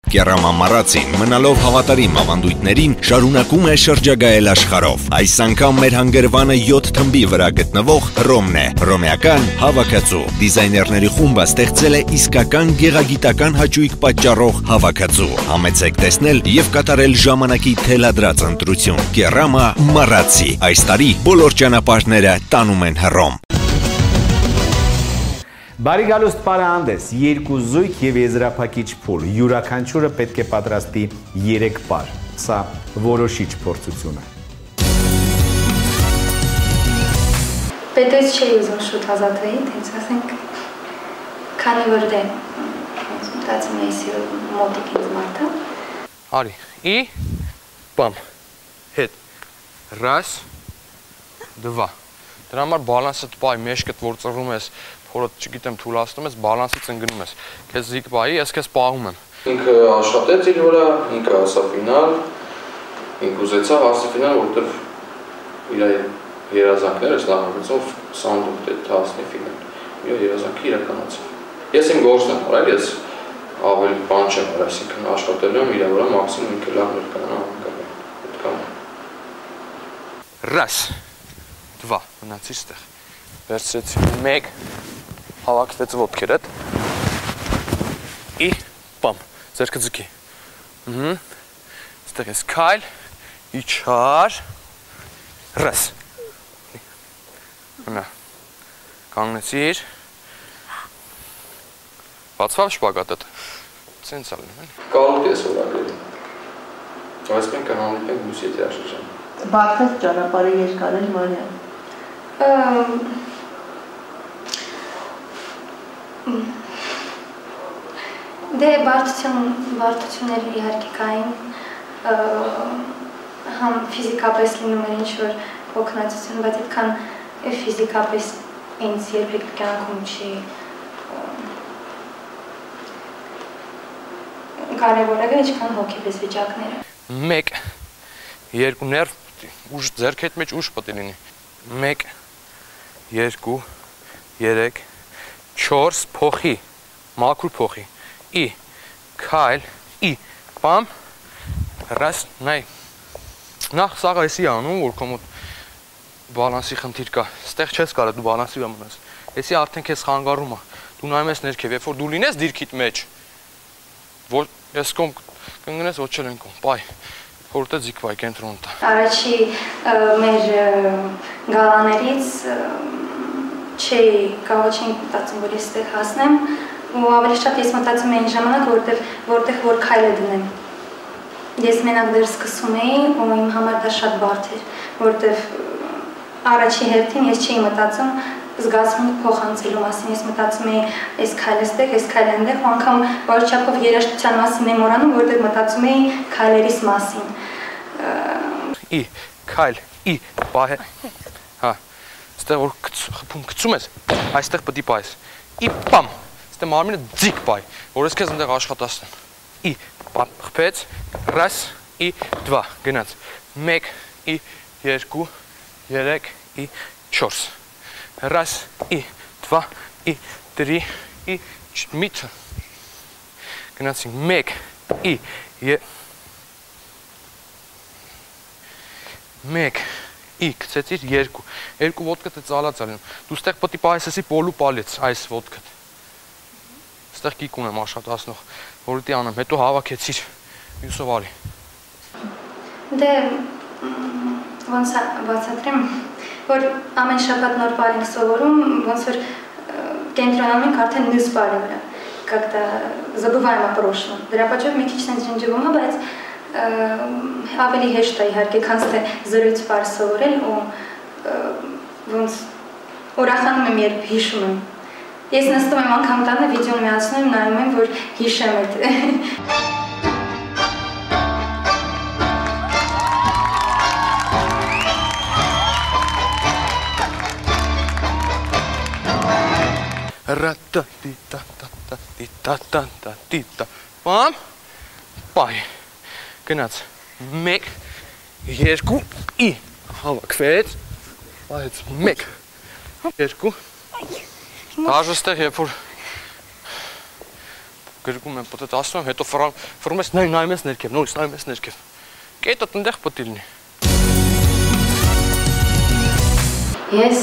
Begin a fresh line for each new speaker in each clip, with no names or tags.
Կերամա մարացին, մնալով հավատարիմ ավանդույթներին, շարունակում է շրջագայել աշխարհով։ Այս անգամ մեր հանգրվանը 7 թմբի վրա գտնվող Հռոմն է, հռոմեական հավաքածու։ Դիզայներների խումբը ստեղծել է իսկական գեղագիտական հաճույք պատճառող հավաքածու։ Համեցեք տեսնել եւ կատարել ժամանակի թելադրած ընտրություն։ Կերամա մարացի։ Այս տարի բոլոր ճանապարհները տանում են Հռոմ։
Բարի գալուստ պարահանդես, երկու զույգ և եզրափակիչ փուլ, յուրաքանչյուրը պետք է պատրաստի 3 պար, սա որոշիչ փորձություն է։
Պետք չէի ուզում շուտ ազատվեի, թենց ասենք, քանի որ դե, մտածում էի սիրում մոտիկ ինձ մարդը։
Արի, ի, բամ, հետ, ռաս, դվա, դրա համար բալանսը տպայի մեջքդ, որ ծռում ես, որոդ չգիտեմ թուլացնում ես, բալանսից ընգնում ես, կեզ զիկ բայի, ես կեզ պաղում եմ։
Ինքը աշխատեց իր վրա, ինքը հասա ֆինալ, ինք ուզեցավ հասի ֆինալ, որտև իր երազանքները նախագծով սանդուկ հասնի ֆինալ, իր երազանքը իրականացավ։ Ես իմ գործն եմ արել, ես ավելի բան չեմ արել, այսինքն աշխատելու եմ իր վրա, մաքսիմում ինքը լավ ներկայանա,
Ռաս, դվա, մնացիր ստեղ, վերցրեցի մեկ, հավաքվեց ոտքերդ, ի, բամ, ձերքը ձգի, ստեղ ես կայլ, իչար, ռաս, մնա, կանգնեցիր, բացվավ շպագատըտ, ծենց ալին, են։
Կալուտ ես որակելի, այս մենք կհանդիպենք մյուս եթերաշրջան։
Բացած ճանապարհը երկար էր Մարիամ։
Դե բարդություններ իհարկե կային, համ ֆիզիկապես լինում էր ինչ-որ հոգնածություն, բայց այդքան ֆիզիկապես ինձ երբեք կյանքում չի կարևոր եղել, ինչքան հոգեպես վիճակները։
1, 2 ներվ, ձեռքեդ մեջ ուժ պետք է լինի։ 1, 2, 3, 4, փոխի, մաքուր փոխի, ի, քայլ, ի, բամ, ռաս, նայ, նախ սաղ այսի անում, որ կոմոտ բալանսի խնդիր կա, ստեղ չես կարա, դու բալանսի վրա մնաս, այսի արդեն կեզ խանգարում է, դու նայում ես ներքև, երբ որ դու լինես դիրքիտ մեջ, որ ես կոմ կնգնես, ոչ չել են կոմ, պայ, որտե ձիքվայ կենտրոն տա։
Առաջի մեր գալաներից չէի, կարող չենք մտածում, որ ես ստեղ հասնեմ, ու ավելի շատ ես մտածում էի ժամանակ, որտեղ որ քայլը դնեմ։ Ես մենակ դեռ սկսում էի, ու իմ համար դա շատ բարդ էր, որտեղ առաջի հերթին ես չէի մտածում զգացմունք փոխանցելու մասին, ես մտածում էի այս քայլը ստեղ, այս քայլը այնտեղ, ու անգամ որոշ չափով երաժշտության մասին եմ մոռանում, որտեղ մտածում էի քայլերիս մասին։
Ի, քայլ, ի, պահ, հա, ստեղ որ խփում գցում ես, այստեղ պետք է պայես, ի, պամ, ստեղ մարմինը ձիգ պայ, որ ես քեզ այնտեղ աշխատացնեմ, ի, պամ, խփեց, ռաս, ի, դվա, գնաց, 1, ի, 2, 3, ի, 4, ռաս, ի, դվա, ի, 3, ի, միթը, գնացինք, 1, ի, 1, ի, գցեցիր 2, 2 ոտքդ է ծալած ալինում, դու ստեղ պետք է պահես էսի պոլու պալեց, այս ոտքդ, ստեղ կիկ ունեմ աշխատասնող, որ ուտի անեմ, հետո հավաքեցիր, մյուսով արի։
Դե, ոնց բացատրեմ, որ ամեն շաբաթ նոր պար ենք սովորում, ոնց որ կենտրոնանում ենք արդեն մյուս պարի վրա, как-то забываем о прошлом, դրա պատճառով մի քիչ sense ջնջվում է, բայց ավելի հեշտ է իհարկե, քան թե զրույց պար սովորել ու ոնց ուրախանում եմ, երբ հիշում եմ։ Ես նստում եմ անգամ տանը, վիդեոն միացնում եմ, նայում եմ, որ հիշեմ այդ։
Ռատա-տի-տա-տա-տա-տի-տա, պամ, պայ, գնաց, 1, 2, ի, հավաքվեց, պայեց, 1, 2, դաժը ստեղ, երբ որ գրկում եմ, պտետ ասում եմ, հետո ֆռում ես նայում ես ներքև, նորից նայում ես ներքև։ Կետը այնտեղ պետք է լինի։
Ես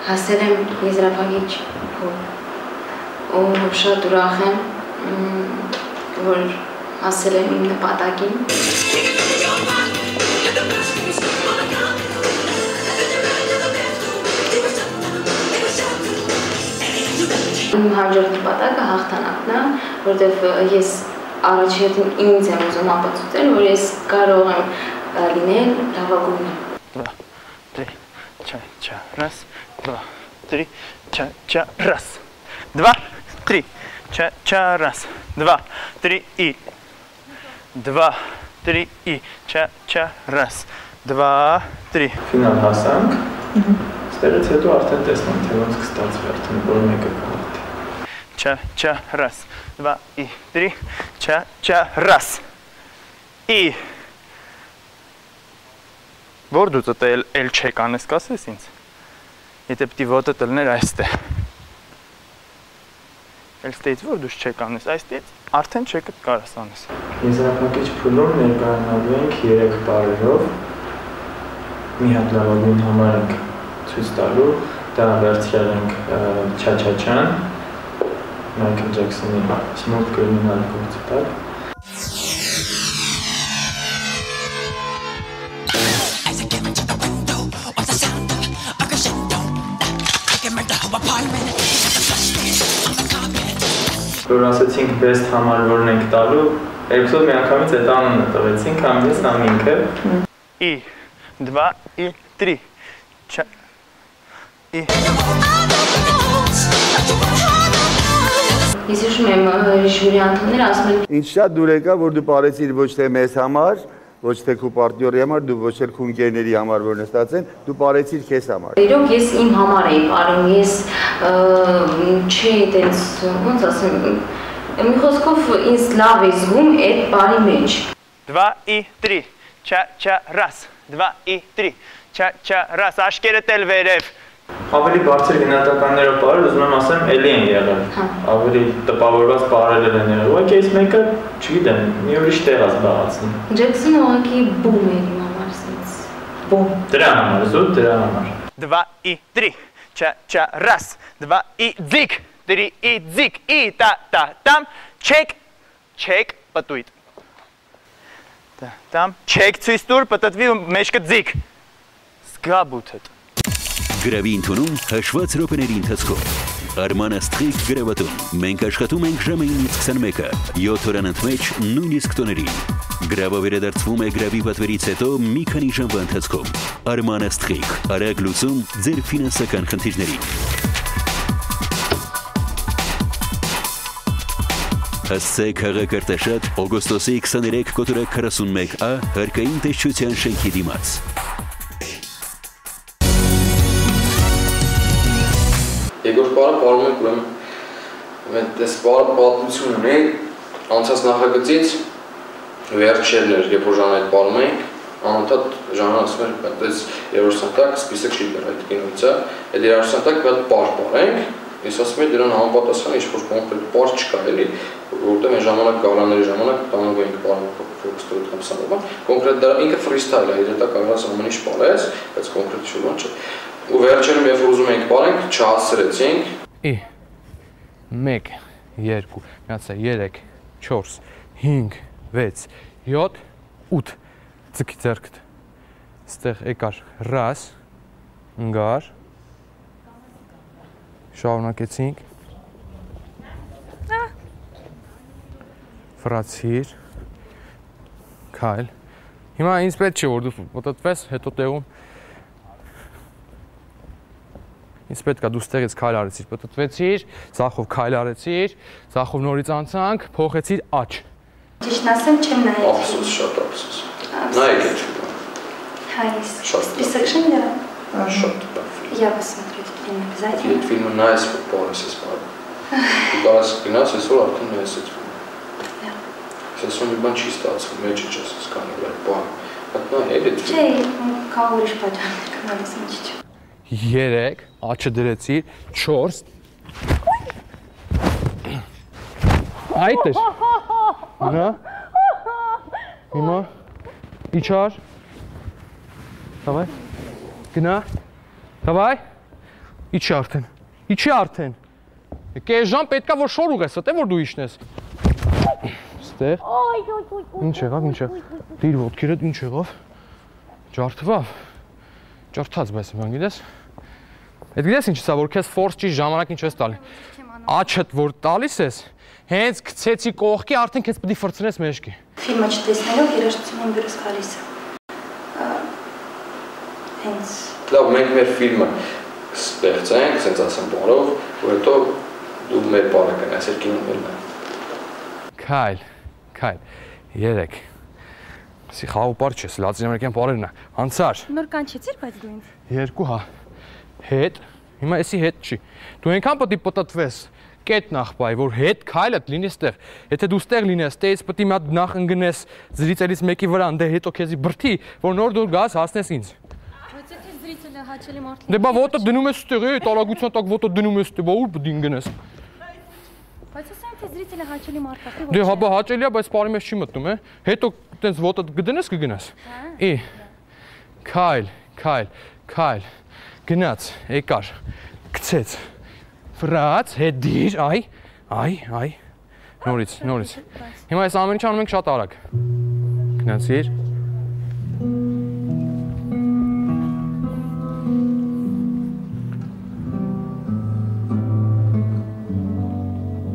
հասել եմ եզրափակիչ փուլ ու շատ ուրախ եմ, որ հասել եմ իմ նպատակին։ Իմ հաջորդ նպատակը հաղթանակն է, որովհետև ես առաջին ինձ եմ ուզում ապացուցել, որ ես կարող եմ լինել լավագույնը։
2, 3, ча-ча, раз, 2, 3, ча-ча, раз, 2, 3, ча-ча, раз, 2, 3 и 2, 3 и ча-ча, раз, 2, 3.
Ֆինալ հասանք, ստեղից հետո արդեն տեսնեմ, թե ոնց կստացվի, արդեն որ մեկը կհաղթի։
Ча-ча, раз, 2 и 3, ча-ча, раз, и Որ դու ծտը էլ չեք անես կասես ինձ, եթե պտի ոտը տլներ այստեղ, էլ ստեից որ դուս չեք անես, այստից արդեն չեկըտ կարաս անես։
Եզրափակիչ փուլում ներկայանալու ենք 3 բառերով, մի հատ լավագույն համար ենք ցույց տալու, դա վերցրել ենք Չա-Չա-Չան, Մայքլ Ջեքսոնի Smooth Criminal գործի տակ։ Որ ասեցինք best համար որն ենք տալու, երկուսով մի անգամից այդ անունը տվեցինք, համ ես, համ ինքը։
И 2 и 3. И
Ես հիշում եմ ժյուրի անդամները ասում են
Ինչ շատ դուր եկա, որ դու բարեցիր ոչ թե մեզ համար, ոչ թե քո պարտնյորի համար, դու ոչ էլ քո ընկերների համար որ նստած են, դու բարեցիր քեզ համար։
Իրոք ես իմ համար էի բարում, ես չէի այդպես, ոնց ասեմ, մի խոսքով ինձ լավ էի զգում այդ բարի մեջ։
2 и 3. Ча-ча, раз, 2 и 3. Ча-ча, раз, աշկերը տել վերև։
Ավելի բարձր գնահատականներով բարել, ուզում եմ ասեմ, էլի են եղել։ Ավելի տպավորված բարել են եղել։ Ուղղակի այս մեկը, չգիտեմ, մի ուրիշ տեղ է զբաղացնում։
Ջեքսոնը ուղղակի բում էր իմ համար, ասենց։ Բում։
Դրա համար, զուտ դրա համար։
2 и 3. Ча-ча, раз, 2 и дзик, 3 и дзик, и та-та-там, чек, чек, պտույտ։ Там, չեք ցույց տուր, պտտվի ու մեջքը ձիկ։ Զգաբութըտ։
Գրավի ընդունում հաշված րոպեների ընթացքով։ Արման Աստղիկ գրավատուն։ Մենք աշխատում ենք ժամը 9-ից 21-ը, 7 օրան ընդմեջ նույնիսկ տոներին։ Գրավը վերադարձվում է գրավի պատվերից հետո մի քանի ժամվա ընթացքում։ Արման Աստղիկ, արագ լուծում ձեր ֆինանսական խնդիրներին։ Հասցեք Հաղակարտաշատ օգոստոսի 23 կոտորակ 41A հարկային տեսչության շենքի դիմաց։
Երկրորդ բառը պարում ենք, ուրեմն այս բառը պատմություն ունի անցած նախագծից վերջերն էր, երբ որ Ժանը այդ պարում ենք, անընդհատ Ժանը ասում էր, այդպես երրորդ սանտակ սպիսակ Շիլդեր այդ կինոից է, այդ երրորդ սանտակ մի հատ պար պարենք, ես ասում եմ դրան համապատասխան ինչ-որ կոնկրետ պար չկա էլի, որտեղ այն ժամանակ գավրանների ժամանակ տանող էինք պարում ֆոկուստրոյդ համսանոման, կոնկրետ դրա ինքը ֆրիստայլ է, իր հետա կարողաս ամեն ինչ պարես, բայց կոնկրետ շուրան չէ։ Ու վերջերում երբ ուզում էինք պարենք, չհասցրեցինք։
1, 2, միացա 3, 4, 5, 6, 7, 8 ձգի ձեռքդ։ Ստեղ եկար ռաս, ընգար, շարունակեցինք, ֆրացիր, քայլ։ Հիմա ինձ պետք չէ, որ դու պտտվես, հետո տեղում ինձ պետք է դու ստեղից քայլ արեցիր, պտտվեցիր, ձախով քայլ արեցիր, ձախով նորից անցանք, փոխեցիր աջ։
Ճիշտ ասեմ, չեմ նայել։
Ափսոս, շատ ափսոս։ Նայեք այդ ֆիլմը։
Հայս, список Шиндлера?
Շատ։
Я посмотрю этот фильм обязательно.
Այդ ֆիլմը նայես, որ պարես ես պարում։ Դու կարաս գնաս, այսօր արդեն նայես այդ ֆիլմը։ Ես ասում մի բան չի ստացվում, մեջը չես հասկանում այդ բանը։ Այդ նայ այդ
Չէ, կա ուրիշ պատճառներ կնալիս ինչ։
3, աչը դրեցիր, 4, Այդ էր։ Գնա։ Հիմա իջար։ Давай։ Գնա։ Давай։ Իջի արդեն։ Իջի արդեն։ Կես ժամ պետքա որ շոր ուղես, թե որ դու իջնես։ Ստեղ։ Ինչ եղավ, ինչ եղավ։ Դիր ոտքերդ ինչ եղավ։ Ջարդվավ։ Ջարդած բայց բան գիտես։ Այդ գիտես ինչ սա որ քեզ ֆորս չի ժամանակ ինչ ես տալի։ Աչդ որ տալիս ես, հենց գցեցի կողքի արդեն քեզ պետք է ֆրցնես մեջքի։
Ֆիլմը չտեսնելով երաժշտությունն դուրս գալիս է։ Հենց
լավ, մենք մեր ֆիլմը ստեղծենք, ասենց ասեմ բառով, որ հետո դու մեր բանը գնաս, երկինը մեր բանը։
Քայլ, 3 Սի խաղու պար չես, լատին ամերիկյան պարերն է, անցար։
նոր կանչեցիր, բայց դու ինձ։
2 հա, հետ, հիմա էսի հետ չի։ Դու ենքան պետք է պտտվես, կետ նախ բայ, որ հետ քայլդ լինի ստեղ։ Եթե դու ստեղ լինես, տեից պետք է մի հատ նախ ընգնես զրիցելից մեկի վրա, դե հետո քեզի բրթի, որ նոր դու գաս հասնես ինձ։
Բայց եթե զրիցելը հաճելի մարդ
Դե բա ոտը դնում ես ստեղ, տարագության տակ ոտը դնում ես ստեղ, բա ուր պետք է ընգնես։
Բայց ասեմ թե զրիցելը հաճելի մարդ է, ոչ։
Դե հա բա հաճելի է, բայց բարի մեջ չի մտնում, է։ Հետո տենց ոտը գտնես կգնաս։ Ի։ Քայլ։ Գնաց, եկար։ Գցեց։ Վրաց, հետ դիր, այ։ Նորից։ Հիմա այս ամեն ինչ անում ենք շատ արագ։ Գնացիր։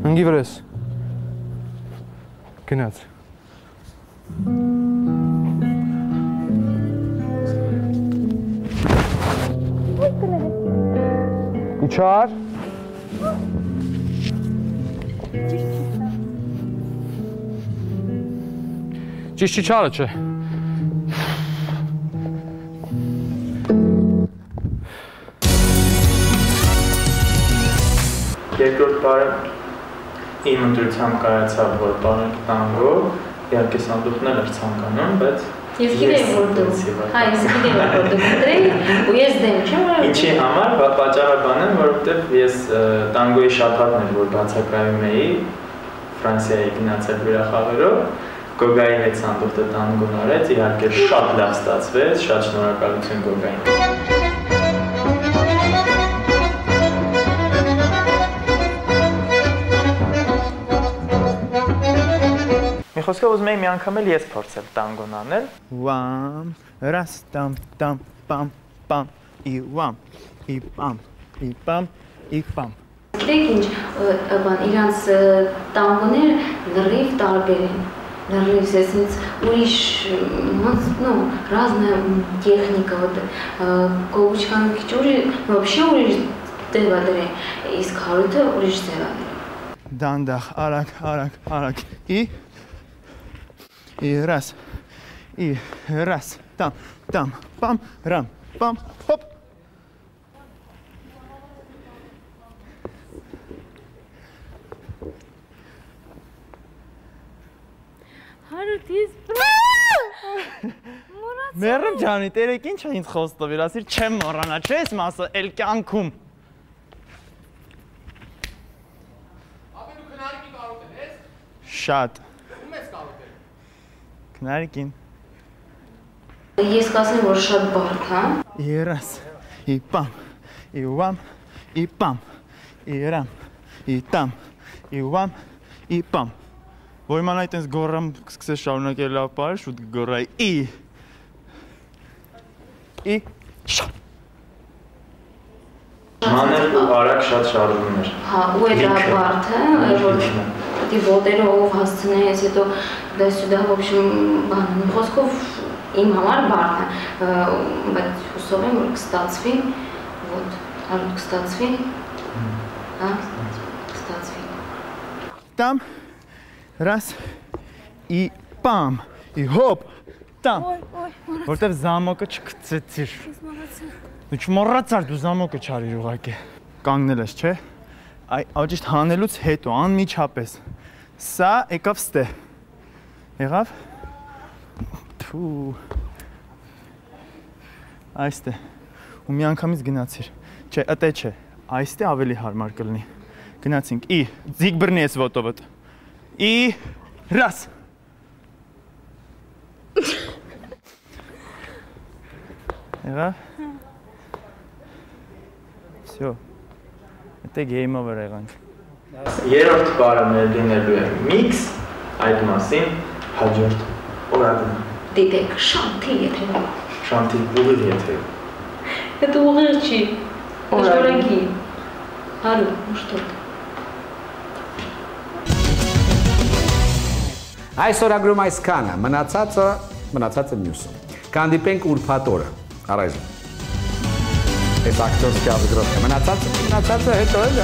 Ընգի վրես։ Գնաց։ Իջար։ Ճիշտ չարը չէ։
Երկրորդ բարը իմ ընտրությամբ կայացավ, որ պարենք տանգո, իհարկե սանդուխն էլ էր ցանկանում, բայց
Ես գիտեմ որ դու, հա, ես գիտեմ որ դու կտրեի ու ես դեմ չեմ որ
Ինչի համար, պատճառը բանն, որովհետև ես տանգոյի շաբաթն էր, որ բացակայում էի, Ֆրանսիայի գնացել հյուրախաղերով, Գոգայի հետ սանդուխտը տանգոն արեց, իհարկե շատ լավ ստացվեց, շատ շնորհակալություն Գոգային։ Մի խոսքով ուզում էի մի անգամ էլ ես փորձել տանգոն անել։ Վամ, ռաս տամ տամ պամ պամ ի վամ, ի պամ, ի պամ, ի պամ։
Գիտեք ինչ, բան իրանց տանգոները լրիվ տարբեր են։ Լրիվ սենց ուրիշ, ну, разная техника, вот կողուչքան քիչ вообще ուրիշ ձև է դրել, իսկ հարութը ուրիշ ձև է դրել։
Դանդաղ, արագ, ի ռաս, տամ, պամ, ռամ, պամ, հոպ։
Հարութից
Մերեմ ջանի, տերեք ինչ է ինձ խոստով, իրասիր չեմ մոռանա, չէ՞ ես մասը էլ կյանքում։
Ապա դու քնարիկի կարոտել ես։
Շատ։
Ում ես կարոտել։
Քնարիկին։
Ես կասեմ, որ շատ բարդ, հա։
Երաս, ի պամ, ի վամ, ի պամ, ի ռամ, ի տամ, ի վամ, ի պամ։ Որ իմանա այտենց գոռամ սկսես շարունակել լավ բարը, շուտ կգոռայի ի, շա։
Մանր ու արագ շատ շարժում էր։
Հա, ու էդ բարդ է, որ պետք է ոտերով հասցնես, հետո դա-սյուդա, в общем, բան, խոսքով իմ համար բարդ է, բայց հուսով եմ, որ կստացվի, вот, հարութ կստացվի, հա, կստացվի։
Տամ, ռաս, ի պամ, ի հոպ, տամ, որտև զամոկը չկծեցիր։ Դու չմոռացար, դու զամոկը չարիր ուղղակի։ Կանգնել ես, չէ՞։ Ճիշտ հանելուց հետո, անմիջապես։ Սա եկավ ստե։ Եղավ։ Թու։ Այստե։ Ու մի անգամից գնացիր։ Չէ, ըտե չէ։ Այստե ավելի հարմար կլինի։ Գնացինք։ Ի, ձիգ բռնի ես ոտովդ։ И раз. Եղավ։ Всё։ Դա game over եղանք։
Երրորդ բառը մեր լինելու է mix, այդ մասին հաջորդ օրակում։
Դիտեք, շանթի եթերում։
Շանթի ուղիղ եթերում։
Это ուղիղ չի։ Օրակի։ Հարու, ուշտոտ։
Այս օրագրում այսքանը, մնացածը մյուսը։ Կհանդիպենք ուրբաթ օրը, առայժմ։ Այս ակտորսկի ավգրոթը, մնացածը հետո էլ